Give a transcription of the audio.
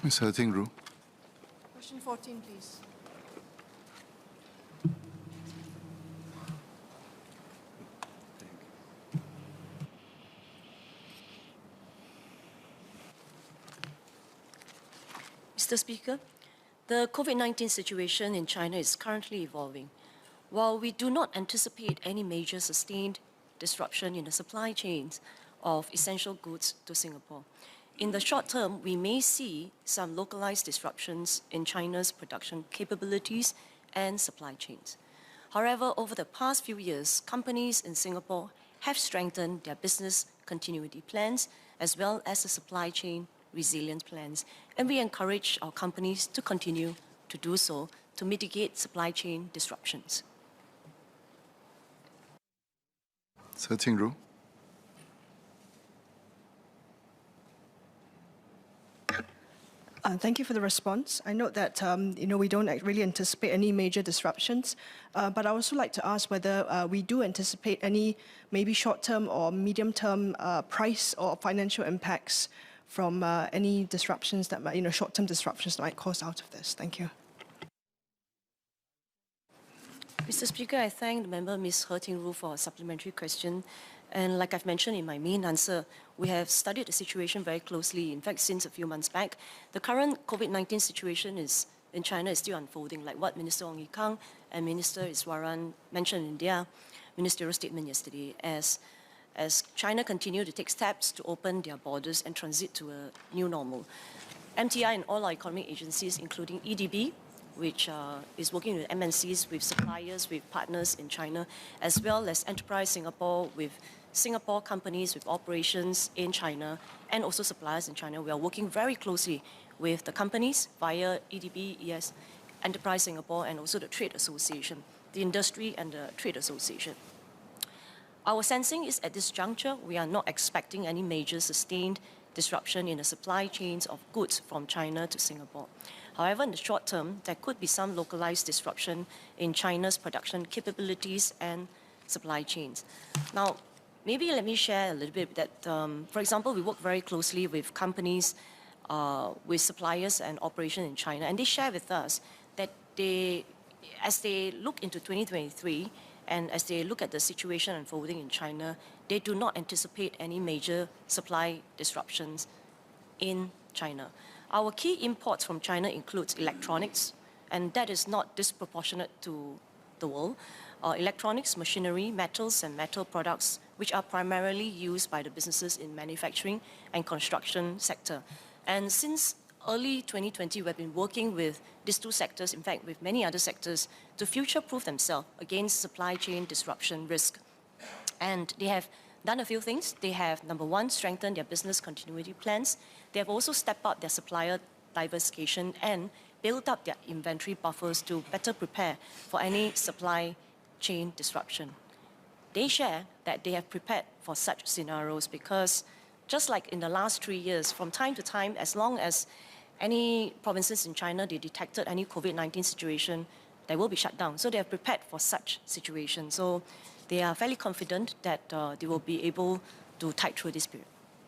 Ms. Ting Ru. Question 14, please. Mr. Speaker, the COVID-19 situation in China is currently evolving. While we do not anticipate any major sustained disruption in the supply chains of essential goods to Singapore, in the short term, we may see some localized disruptions in China's production capabilities and supply chains. However, over the past few years, companies in Singapore have strengthened their business continuity plans as well as the supply chain resilience plans, and we encourage our companies to continue to do so to mitigate supply chain disruptions. Sir Ting Ru. Thank you for the response. I note that we don't really anticipate any major disruptions, but I also like to ask whether we do anticipate any maybe short-term or medium-term price or financial impacts from any disruptions that might, short-term disruptions that might cause out of this. Thank you. Mr. Speaker, I thank the member Ms. Ting Ru for a supplementary question. And like I've mentioned in my main answer, we have studied the situation very closely. In fact, since a few months back, the current COVID-19 situation in China is still unfolding, like what Minister Ong Ye Kung and Minister Iswaran mentioned in their ministerial statement yesterday, as China continue to take steps to open their borders and transit to a new normal. MTI and all our economic agencies, including EDB, which is working with MNCs, with suppliers, with partners in China, as well as Enterprise Singapore, with Singapore companies with operations in China, and also suppliers in China. We are working very closely with the companies via EDB, ES, Enterprise Singapore, and also the Trade Association, the industry and the Trade Association. Our sensing is at this juncture, we are not expecting any major sustained disruption in the supply chains of goods from China to Singapore. However, in the short term, there could be some localized disruption in China's production capabilities and supply chains. Now, maybe let me share a little bit that, for example, we work very closely with companies, with suppliers and operations in China, and they share with us that as they look into 2023, and as they look at the situation unfolding in China, they do not anticipate any major supply disruptions in China. Our key imports from China includes electronics, and that is not disproportionate to the world. Electronics, machinery, metals, and metal products, which are primarily used by the businesses in manufacturing and construction sector. And since early 2020, we've been working with these two sectors, in fact, with many other sectors, to future-proof themselves against supply chain disruption risk. And they have done a few things. They have, number one, strengthened their business continuity plans. They have also stepped up their supplier diversification and built up their inventory buffers to better prepare for any supply chain disruption. They share that they have prepared for such scenarios because just like in the last 3 years, from time to time, as long as any provinces in China, they detected any COVID-19 situation, they will be shut down. So they have prepared for such situations. So they are fairly confident that they will be able to tide through this period.